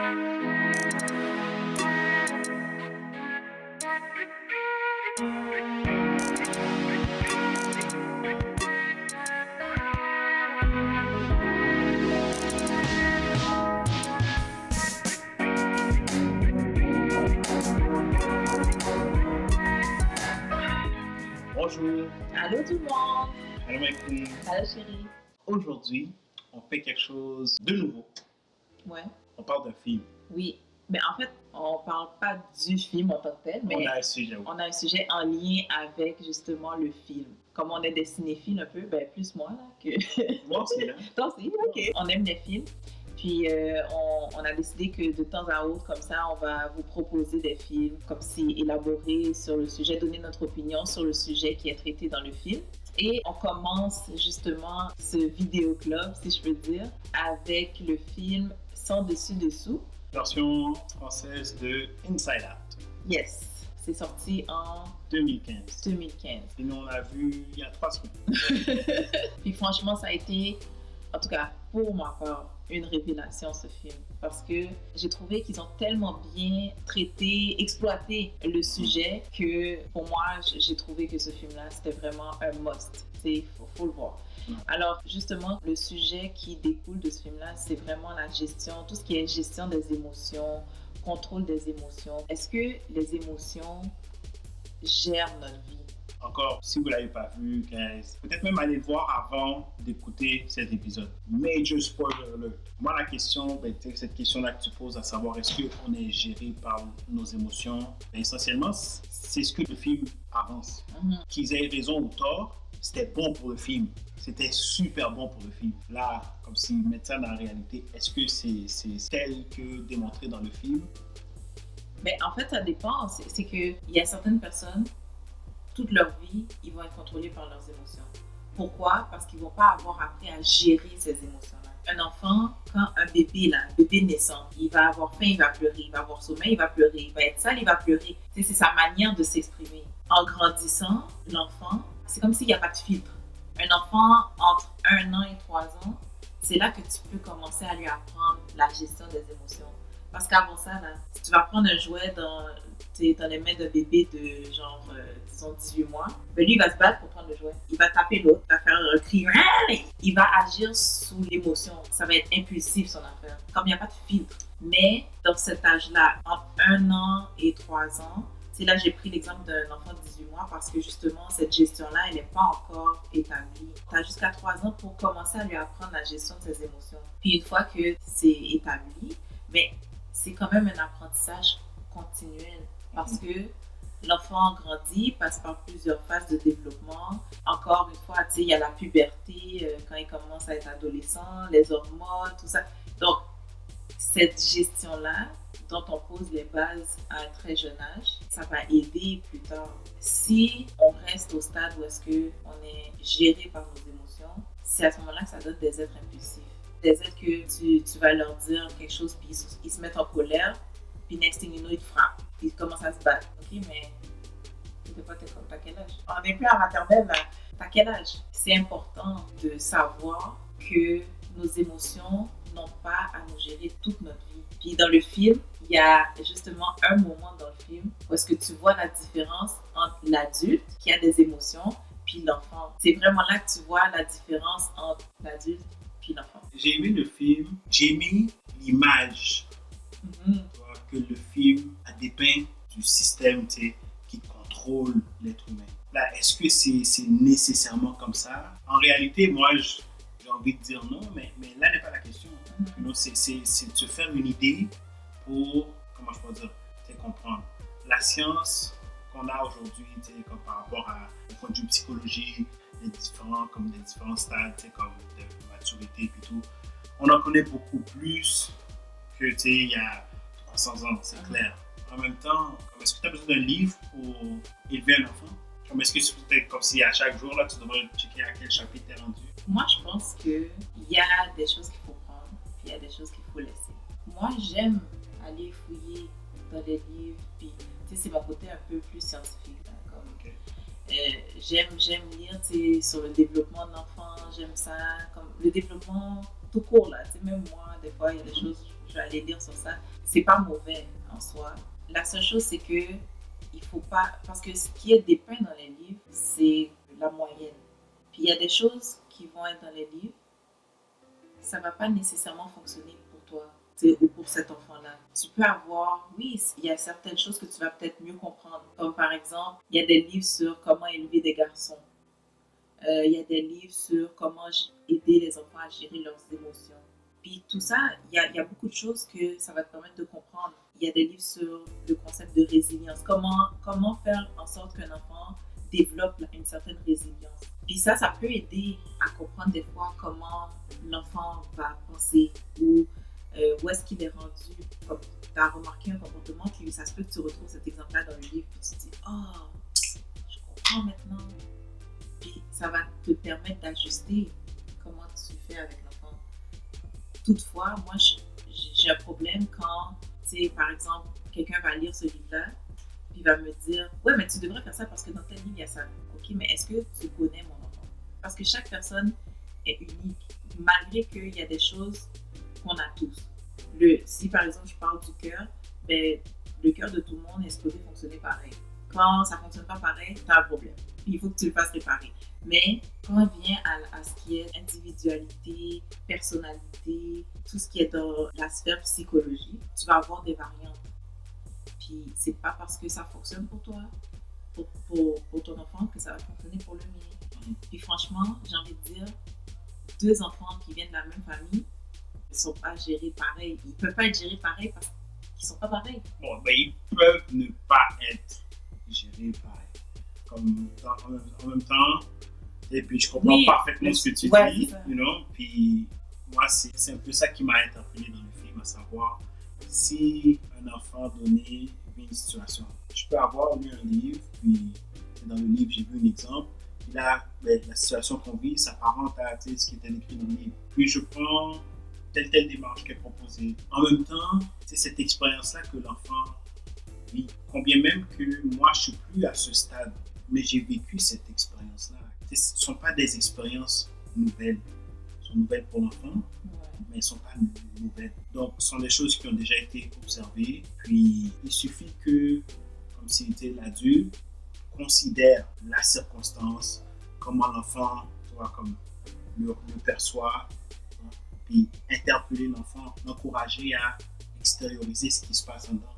Bonjour. Allô tout le monde. Allô ma queen. Allô chérie. Aujourd'hui, on fait quelque chose de nouveau. Ouais. On parle d'un film. Oui. Mais en fait, on parle pas du film en tant que tel, mais On a un sujet. on a un sujet en lien avec justement le film. Comme on est des cinéphiles un peu, ben plus moi là que. Moi aussi, là. Toi aussi, ok. On aime les films. Puis on a décidé que de temps à autre, comme ça, on va vous proposer des films, comme si élaborés sur le sujet, donner notre opinion sur le sujet qui est traité dans le film. Et on commence justement ce vidéo club, si je peux dire, avec le film Sans dessus-dessous. Version française de Inside Out. Yes, c'est sorti en 2015. 2015. Et nous, on l'a vu il y a 3 semaines. Puis franchement, ça a été, en tout cas pour ma part, une révélation ce film. Parce que j'ai trouvé qu'ils ont tellement bien traité, exploité le sujet que pour moi, j'ai trouvé que ce film-là, c'était vraiment un must. Il faut le voir. Alors justement, le sujet qui découle de ce film-là, c'est vraiment la gestion, tout ce qui est gestion des émotions, contrôle des émotions. Est-ce que les émotions gèrent notre vie? Encore, si vous ne l'avez pas vu, guys, peut-être même aller le voir avant d'écouter cet épisode. Major spoiler alert. Moi, la question, cette question-là que tu poses, à savoir est-ce qu'on est géré par nos émotions, essentiellement, c'est ce que le film avance. Qu'ils aient raison ou tort, c'était bon pour le film. C'était super bon pour le film. Là, comme s'ils mettent ça dans la réalité, est-ce que c'est tel que démontré dans le film? Mais en fait, ça dépend. C'est qu'il y a certaines personnes, toute leur vie, ils vont être contrôlés par leurs émotions. Pourquoi? Parce qu'ils ne vont pas avoir appris à gérer ces émotions-là. Un enfant, quand un bébé naissant, il va avoir faim, il va pleurer, il va avoir sommeil, il va pleurer, il va être sale, il va pleurer. C'est sa manière de s'exprimer. En grandissant, l'enfant, c'est comme s'il n'y a pas de filtre. Un enfant entre 1 an et 3 ans, c'est là que tu peux commencer à lui apprendre la gestion des émotions. Parce qu'avant ça, là, si tu vas prendre un jouet dans les mains d'un bébé de genre, disons 18 mois, ben lui, il va se battre pour prendre le jouet. Il va taper l'autre, il va faire un cri, il va agir sous l'émotion. Ça va être impulsif, son affaire. Comme il n'y a pas de filtre. Mais dans cet âge-là, entre 1 an et 3 ans, c'est là que j'ai pris l'exemple d'un enfant de 18 mois parce que justement, cette gestion-là, elle n'est pas encore établie. Tu as jusqu'à 3 ans pour commencer à lui apprendre la gestion de ses émotions. Puis une fois que c'est établi, mais c'est quand même un apprentissage continuel parce que l'enfant grandit, passe par plusieurs phases de développement. Encore une fois, il y a la puberté quand il commence à être adolescent, les hormones, tout ça. Donc, cette gestion-là, dont on pose les bases à un très jeune âge, ça va aider plus tard. Si on reste au stade où est-ce qu'on est géré par nos émotions, c'est à ce moment-là que ça donne des êtres impulsifs. Des êtres que tu vas leur dire quelque chose, puis ils se mettent en colère, puis next thing you know, ils te frappent. Ils commencent à se battre. Ok, mais des fois, t'as quel âge? On n'est plus à maternelle, là. T'as quel âge? C'est important de savoir que nos émotions n'ont pas à nous gérer toute notre vie. Puis dans le film, il y a justement un moment dans le film où est-ce que tu vois la différence entre l'adulte qui a des émotions puis l'enfant. C'est vraiment là que tu vois la différence entre l'adulte puis l'enfant. J'ai aimé le film, j'ai aimé l'image que le film a dépeint du système qui contrôle l'être humain. Là, est-ce que c'est nécessairement comme ça? En réalité, moi, j'ai envie de dire non, mais là n'est pas la question. C'est de se faire une idée pour, comment je peux dire, comprendre. La science qu'on a aujourd'hui, comme par rapport au point de vue psychologique, des différents stades, comme de maturité et tout, on en connaît beaucoup plus que il y a 300 ans, c'est clair. En même temps, est-ce que tu as besoin d'un livre pour élever un enfant? Est-ce que c'est comme si à chaque jour, là, tu devrais checker à quel chapitre tu es rendu? Moi, je pense qu'il y a des choses qu'il faut prendre, puis il y a des choses qu'il faut laisser. Moi, j'aime aller fouiller dans les livres, puis c'est mon côté un peu plus scientifique. Hein, comme, j'aime lire sur le développement de l'enfant, j'aime ça, comme le développement tout court. Là, même moi, des fois, il y a des choses, je vais aller lire sur ça. C'est pas mauvais en soi. La seule chose, c'est que il faut pas... Parce que ce qui est dépeint dans les livres, c'est la moyenne. Puis il y a des choses qui vont être dans les livres, ça va pas nécessairement fonctionner pour toi ou pour cet enfant-là. Tu peux avoir, oui, il y a certaines choses que tu vas peut-être mieux comprendre. Comme par exemple, il y a des livres sur comment élever des garçons. Il y a des livres sur comment aider les enfants à gérer leurs émotions. Puis tout ça, il y a beaucoup de choses que ça va te permettre de comprendre. Il y a des livres sur le concept de résilience. Comment faire en sorte qu'un enfant développe une certaine résilience. Puis ça peut aider à comprendre des fois comment l'enfant va penser ou où est-ce qu'il est rendu. Comme tu as remarqué un comportement, puis ça se peut que tu retrouves cet exemple-là dans le livre, puis tu te dis « Oh, je comprends maintenant ». Puis ça va te permettre d'ajuster comment tu fais avec l'enfant. Toutefois, moi, j'ai un problème quand, tu sais, par exemple, quelqu'un va lire ce livre-là, puis va me dire « Ouais, mais tu devrais faire ça parce que dans tel livre, il y a ça. » Ok, mais est-ce que tu connais mon enfant? Parce que chaque personne est unique, malgré qu'il y a des choses qu'on a tous. Si par exemple je parle du cœur, ben, le cœur de tout le monde est supposé fonctionner pareil. Quand ça ne fonctionne pas pareil, tu as un problème. Il faut que tu le fasses réparer. Mais quand on vient à ce qui est individualité, personnalité, tout ce qui est dans la sphère psychologie, tu vas avoir des variantes. Puis c'est pas parce que ça fonctionne pour toi, pour ton enfant, que ça va fonctionner pour le mien. Puis franchement, j'ai envie de dire, 2 enfants qui viennent de la même famille ne sont pas gérés pareil. Ils ne peuvent pas être gérés pareil parce qu'ils ne sont pas pareils. Bon, ben, ils peuvent ne pas être gérés pareil. Comme en même temps, et puis je comprends parfaitement ce que tu dis, you know, puis moi, c'est un peu ça qui m'a interpellé dans le film, à savoir, si un enfant donné vit une situation, je peux avoir lu un livre, puis dans le livre, j'ai vu un exemple, puis là, ben, la situation qu'on vit s'apparente à ce qui était écrit dans le livre. Puis je prends telle démarche qui est proposée. En même temps, c'est cette expérience-là que l'enfant vit. Combien même que moi, je ne suis plus à ce stade, mais j'ai vécu cette expérience-là. Ce ne sont pas des expériences nouvelles. Elles sont nouvelles pour l'enfant, mais elles ne sont pas nouvelles. Donc, ce sont des choses qui ont déjà été observées. Puis, il suffit que, comme si c'était l'adulte, considère la circonstance, comment l'enfant, tu vois, comme le perçoit, puis interpeller l'enfant, l'encourager à extérioriser ce qui se passe en dedans.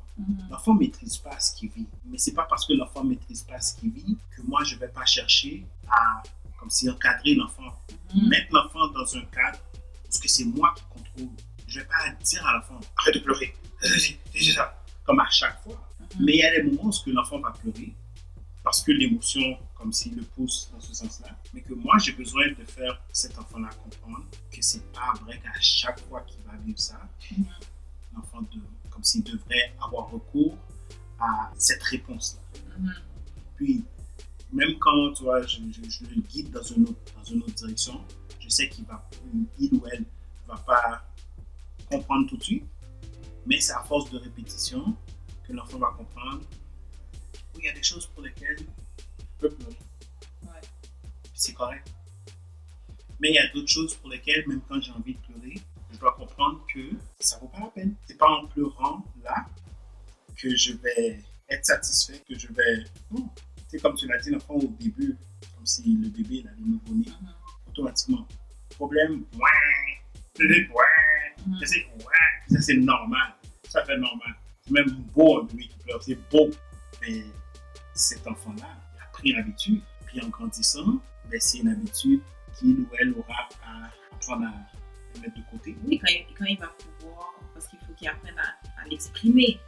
L'enfant ne maîtrise pas ce qu'il vit. Mais ce n'est pas parce que l'enfant ne maîtrise pas ce qu'il vit que moi, je ne vais pas chercher à, comme si, encadrer l'enfant. Mettre l'enfant dans un cadre parce que c'est moi qui contrôle. Je ne vais pas dire à l'enfant, arrête de pleurer. C'est ça. Comme à chaque fois. Mais il y a des moments où l'enfant va pleurer parce que l'émotion, comme s'il le pousse dans ce sens-là. Mais que moi, j'ai besoin de faire cet enfant-là comprendre que ce n'est pas vrai qu'à chaque fois qu'il va vivre ça, l'enfant comme s'il devrait avoir recours à cette réponse-là. Puis, même quand tu vois, je le guide dans une autre direction, je sais qu'il ou elle ne va pas comprendre tout de suite, mais c'est à force de répétition que l'enfant va comprendre. Oui, il y a des choses pour lesquelles je peux pleurer. Ouais. C'est correct. Mais il y a d'autres choses pour lesquelles, même quand j'ai envie de pleurer, je dois comprendre que ça ne vaut pas la peine. Ce n'est pas en pleurant là que je vais être satisfait, que je vais... C'est comme tu l'as dit, l'enfant au début, comme si le bébé avait le nouveau-né, automatiquement. Problème, ça c'est normal. Ça fait normal. C'est même beau un bébé qui pleure, c'est beau. Mais cet enfant-là, il a pris l'habitude. Puis en grandissant, ben, c'est une habitude qu'il ou elle aura à apprendre à mettre de côté. Oui, quand il va pouvoir, parce qu'il faut qu'il apprenne à l'exprimer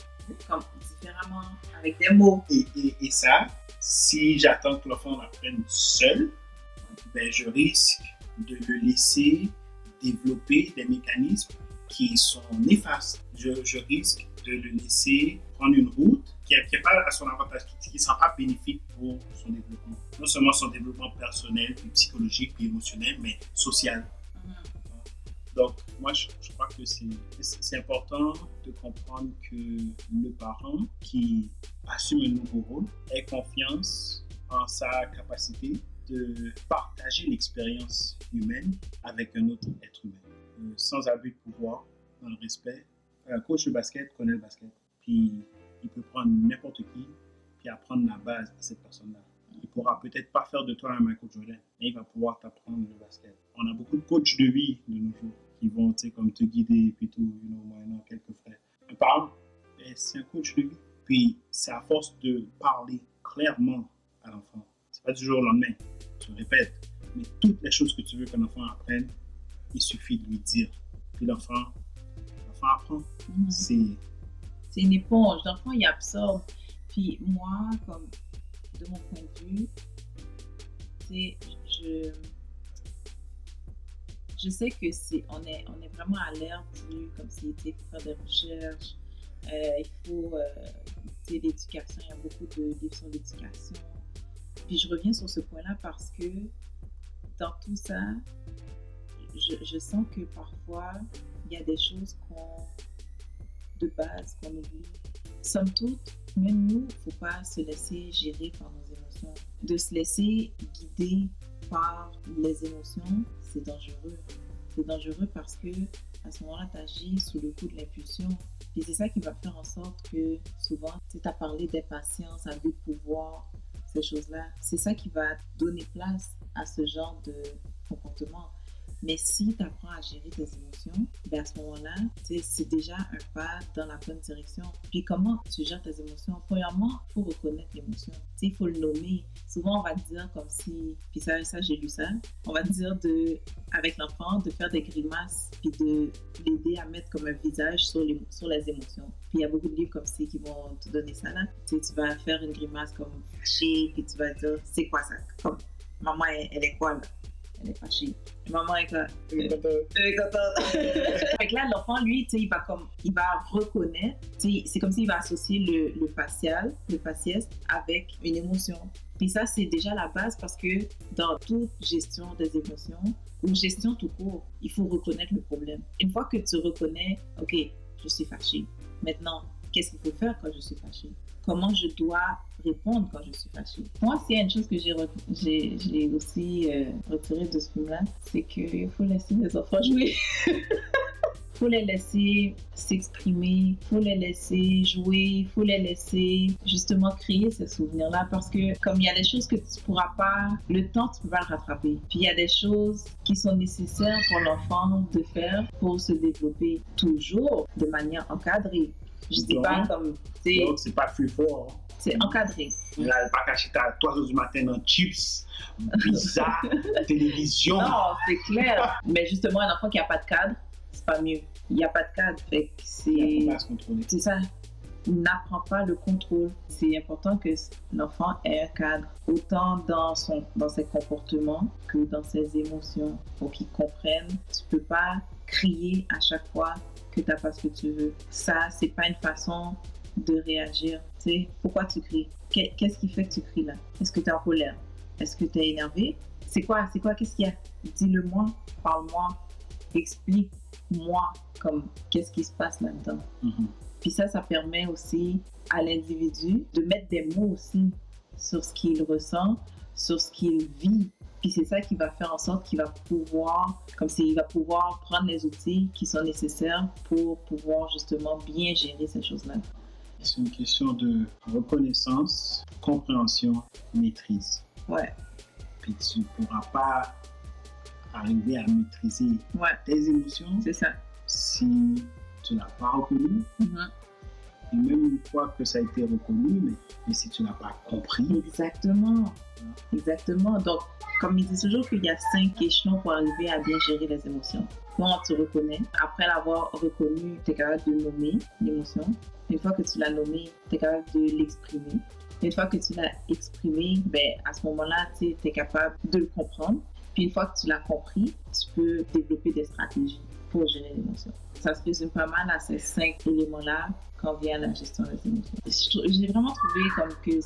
comme différemment, avec des mots. Et ça, si j'attends que l'enfant l'apprenne seul, ben, je risque de le laisser développer des mécanismes qui sont néfastes. Je risque de le laisser prendre une route qui n'est pas à son avantage, qui ne sera pas bénéfique pour son développement. Non seulement son développement personnel, puis psychologique, puis émotionnel, mais social. Donc, moi, je crois que c'est important de comprendre que le parent qui assume un nouveau rôle ait confiance en sa capacité de partager l'expérience humaine avec un autre être humain, sans abus de pouvoir, dans le respect Un coach de basket connaît le basket. Puis il peut prendre n'importe qui, puis apprendre la base à cette personne-là. Il pourra peut-être pas faire de toi un Michael Jordan, mais il va pouvoir t'apprendre le basket. On a beaucoup de coachs de vie de nos jours qui vont, tu sais, comme te guider, puis tout, moyennant quelques frais. Un parent, c'est un coach de vie. Puis c'est à force de parler clairement à l'enfant. C'est pas du jour au lendemain, je répète. Mais toutes les choses que tu veux qu'un enfant apprenne, il suffit de lui dire. Puis l'enfant apprend. C'est une éponge. L'enfant, il absorbe. Puis moi, comme de mon point de vue, je sais que on est vraiment alerte, comme si il faut faire des recherches, il faut l'éducation, il y a beaucoup de livres sur l'éducation. Puis je reviens sur ce point-là parce que dans tout ça, je sens que parfois il y a des choses de base qu'on oublie. Somme toute, même nous, il ne faut pas se laisser gérer par nos émotions. De se laisser guider par les émotions, c'est dangereux. C'est dangereux parce que à ce moment-là, tu agis sous le coup de l'impulsion. Et c'est ça qui va faire en sorte que souvent, tu as parlé d'impatience, abus de pouvoir, ces choses-là. C'est ça qui va donner place à ce genre de comportement. Mais si tu apprends à gérer tes émotions, ben à ce moment-là, c'est déjà un pas dans la bonne direction. Puis comment tu gères tes émotions? Premièrement, il faut reconnaître l'émotion. Il faut le nommer. Souvent, on va te dire comme si, puis ça j'ai lu ça, on va te dire avec l'enfant de faire des grimaces, puis de l'aider à mettre comme un visage sur les émotions. Puis il y a beaucoup de livres comme ça qui vont te donner ça là. Tu vas faire une grimace comme fâchée, puis tu vas dire, c'est quoi ça? Comme, maman, elle est quoi là? Elle est fâchée. Maman est là. Elle est contente. Fait que là, l'enfant, lui, il va reconnaître. C'est comme s'il va associer le faciès avec une émotion. Puis ça, c'est déjà la base parce que dans toute gestion des émotions, ou gestion tout court, il faut reconnaître le problème. Une fois que tu reconnais, OK, je suis fâchée. Maintenant, qu'est-ce qu'il faut faire quand je suis fâchée? Comment je dois répondre quand je suis fâchée? Moi, s'il y a une chose que j'ai aussi retirée de ce film-là, c'est qu'il faut laisser les enfants jouer. Il faut les laisser s'exprimer, il faut les laisser jouer, il faut les laisser justement créer ces souvenirs-là parce que comme il y a des choses que tu ne pourras pas, le temps, tu ne peux pas le rattraper. Puis il y a des choses qui sont nécessaires pour l'enfant de faire pour se développer toujours de manière encadrée. Je dis pas comme... Donc, c'est pas plus fort. C'est encadré. Il n'a pas caché à 3h du matin dans chips, pizza, télévision. Non, c'est clair. Mais justement, un enfant qui n'a pas de cadre, c'est pas mieux. Il n'y a pas de cadre, fait que Il ne faut pas se contrôler. C'est ça. Il n'apprend pas le contrôle. C'est important que l'enfant ait un cadre, autant dans ses comportements que dans ses émotions, pour qu'il comprenne. Tu ne peux pas crier à chaque fois que tu n'as pas ce que tu veux. Ça, c'est pas une façon de réagir. Tu sais, pourquoi tu cries? Qu'est-ce qui fait que tu cries là? Est-ce que tu es en colère? Est-ce que tu es énervé? C'est quoi? Qu'est-ce qu'il y a? Dis-le-moi, parle-moi, explique-moi comme qu'est-ce qui se passe là-dedans. Mm-hmm. Puis ça permet aussi à l'individu de mettre des mots aussi sur ce qu'il ressent, sur ce qu'il vit. Puis c'est ça qui va faire en sorte qu'il va pouvoir, prendre les outils qui sont nécessaires pour pouvoir justement bien gérer ces choses-là. C'est une question de reconnaissance, compréhension, maîtrise. Ouais. Puis tu ne pourras pas arriver à maîtriser tes émotions. C'est ça. Si tu ne l'as pas reconnu. Mm-hmm. Et même une fois que ça a été reconnu, mais si tu n'as pas compris. Exactement. Exactement. Donc, comme il dit toujours qu'il y a 5 échelons pour arriver à bien gérer les émotions. Comment tu reconnais? Après l'avoir reconnu, tu es capable de nommer l'émotion. Une fois que tu l'as nommé, tu es capable de l'exprimer. Une fois que tu l'as exprimé, à ce moment-là, tu es capable de le comprendre. Puis une fois que tu l'as compris, tu peux développer des stratégies pour gérer l'émotion. Ça se résume pas mal à ces 5 éléments-là quand vient la gestion des émotions. J'ai vraiment trouvé comme que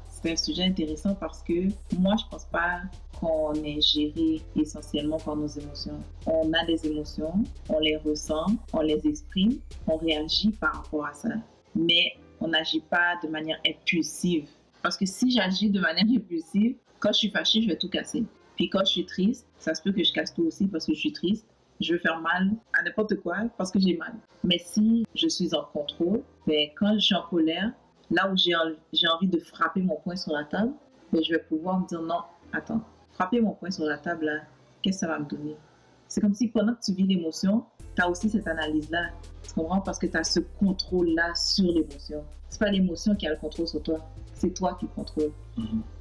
c'est un sujet intéressant parce que moi, je pense pas qu'on est géré essentiellement par nos émotions. On a des émotions, on les ressent, on les exprime, on réagit par rapport à ça. Mais on n'agit pas de manière impulsive. Parce que si j'agis de manière impulsive, quand je suis fâchée, je vais tout casser. Puis quand je suis triste, ça se peut que je casse tout aussi parce que je suis triste. je veux faire mal à n'importe quoi parce que j'ai mal. Mais si je suis en contrôle, ben, quand je suis en colère, là où j'ai envie de frapper mon poing sur la table, ben, je vais pouvoir me dire non, attends, frapper mon poing sur la table, là, qu'est-ce que ça va me donner? C'est comme si pendant que tu vis l'émotion, tu as aussi cette analyse-là. Tu comprends? Parce que tu as ce contrôle-là sur l'émotion. C'est pas l'émotion qui a le contrôle sur toi, c'est toi qui contrôles.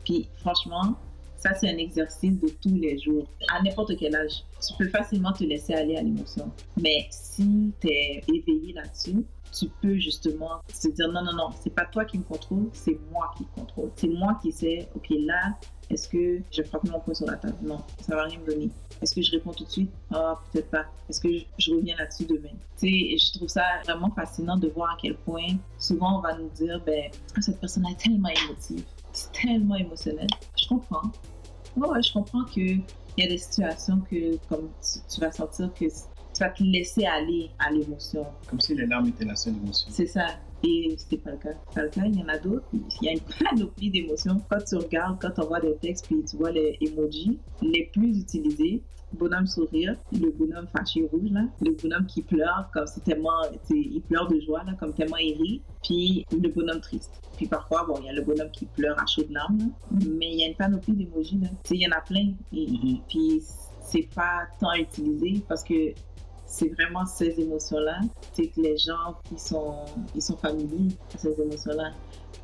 Puis franchement, ça c'est un exercice de tous les jours. À n'importe quel âge, tu peux facilement te laisser aller à l'émotion. Mais si tu es éveillé là-dessus, tu peux justement se dire non, non, non, c'est pas toi qui me contrôle, c'est moi qui contrôle. C'est moi qui sais, ok, là, est-ce que je frappe mon poing sur la table? Non, ça va rien me donner. Est-ce que je réponds tout de suite? Ah, peut-être pas. Est-ce que je reviens là-dessus demain? Tu sais, je trouve ça vraiment fascinant de voir à quel point souvent on va nous dire, ben, cette personne est tellement émotive, c'est tellement émotionnel. Je comprends. Ouais, je comprends qu'il y a des situations que, comme tu vas sentir que tu vas te laisser aller à l'émotion. Comme si les larmes étaient la seule émotion. C'est ça. Et c'est pas le cas. C'est pas le cas, il y en a d'autres. Il y a une panoplie d'émotions. Quand tu regardes, quand tu envoies des textes, puis tu vois les emojis les plus utilisés, bonhomme sourire, le bonhomme fâché rouge, là, le bonhomme qui pleure, comme c'est tellement, il pleure de joie, là, comme tellement il rit, puis le bonhomme triste. Puis parfois, bon, il y a le bonhomme qui pleure à chaudes larmes, là, mais il y a une panoplie d'émojis, là. Il y en a plein. Et puis c'est pas tant utilisé parce que c'est vraiment ces émotions-là, c'est que les gens, ils sont familiers à ces émotions-là.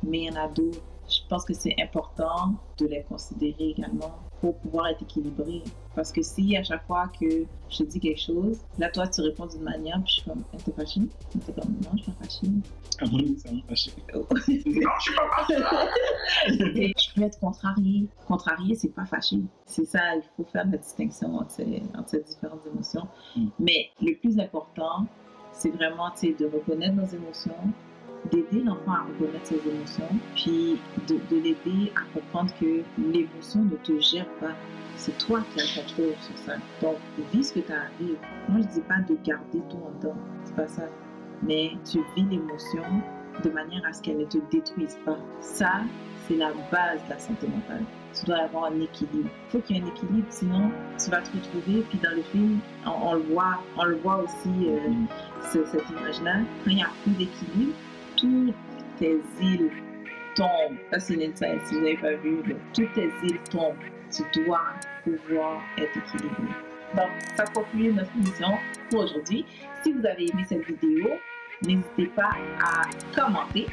Mais il y en a d'autres. Je pense que c'est important de les considérer également pour pouvoir être équilibré. Parce que si à chaque fois que je te dis quelque chose, là, toi, tu réponds d'une manière, puis je suis comme, t'es fâché? T'es comme, non, je suis pas fâché. Ah oui, ça me fâche. Non, je suis pas fâché. Je peux être contrarié. Contrarié, c'est pas fâché. C'est ça, il faut faire la distinction entre ces différentes émotions. Mais le plus important, c'est vraiment de reconnaître nos émotions, d'aider l'enfant à reconnaître ses émotions, puis de l'aider à comprendre que l'émotion ne te gère pas. C'est toi qui as le contrôle sur ça. Donc, vis ce que tu arrives. Moi, je dis pas de garder tout en dedans. C'est pas ça. Mais tu vis l'émotion de manière à ce qu'elle ne te détruise pas. Ça, c'est la base de la santé mentale. Tu dois avoir un équilibre. Il faut qu'il y ait un équilibre, sinon tu vas te retrouver. Puis dans le film, on le voit aussi, cette image-là. Quand il n'y a plus d'équilibre, toutes tes îles tombent. Ça, c'est l'insight, si vous n'avez pas vu. Toutes tes îles tombent. Tu dois pouvoir être équilibré. Donc, ça conclut notre émission pour aujourd'hui. Si vous avez aimé cette vidéo, n'hésitez pas à commenter,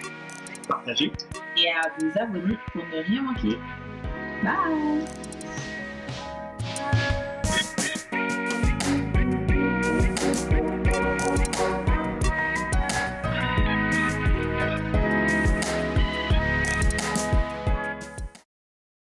partager et à vous abonner pour ne rien manquer. Bye!